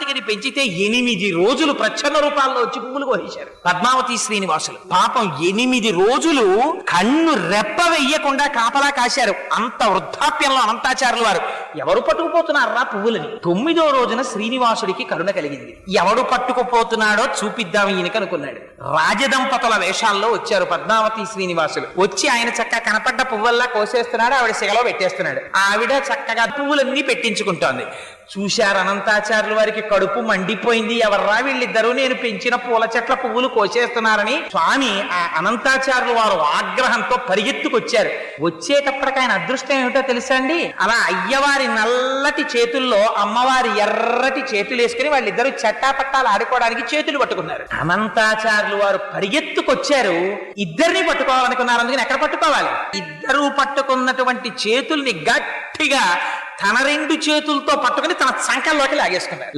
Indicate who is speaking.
Speaker 1: మాటికి పెంచితే 8 రోజులు ప్రచ్ఛన్న రూపాల్లో వచ్చి పువ్వులు కోసేశారు పద్మావతి శ్రీనివాసులు. పాపం 8 రోజులు కన్ను రెప్ప వెయ్యకుండా కాపలా కాశారు. అంత వృద్ధాప్యంలో అనంతాచార్యులు వారు ఎవరు పట్టుకుపోతున్నారా పువ్వులని. 9వ రోజున శ్రీనివాసుడికి కరుణ కలిగింది. ఎవడు పట్టుకుపోతున్నాడో చూపిద్దాం ఈయనకి అనుకున్నాడు. రాజదంపతుల వేషాల్లో వచ్చారు పద్మావతి శ్రీనివాసులు. వచ్చి ఆయన చక్కగా కనపడ్డ పువ్వుల్లా కోసేస్తున్నాడు, ఆవిడ సిగలో పెట్టేస్తున్నాడు. ఆవిడ చక్కగా పువ్వులన్నీ పెట్టించుకుంటోంది. చూశారు అనంతాచార్యుల వారికి కడుపు మండిపోయింది. ఎవర్రా వీళ్ళిద్దరూ నేను పెంచిన పూల చెట్ల పువ్వులు కోసేస్తున్నారని. స్వామి ఆ అనంతాచార్యులు వారు ఆగ్రహంతో పరిగెత్తుకొచ్చారు. వచ్చేటప్పటికి ఆయన అదృష్టం ఏమిటో తెలుసా అండి, అలా అయ్యవారి నల్లటి చేతుల్లో అమ్మవారి ఎర్రటి చేతులు వేసుకుని వాళ్ళిద్దరూ చట్టాపట్టాలు ఆడుకోవడానికి చేతులు పట్టుకున్నారు. అనంతాచార్యులు వారు పరిగెత్తుకొచ్చారు. ఇద్దరిని పట్టుకోవాలనుకున్నారు. అందుకని ఎక్కడ పట్టుకోవాలి? ఇద్దరూ పట్టుకున్నటువంటి చేతుల్ని గట్టిగా తన 2 చేతులతో పట్టుకుని తన సంకల్లోకి లాగేసుకున్నారు.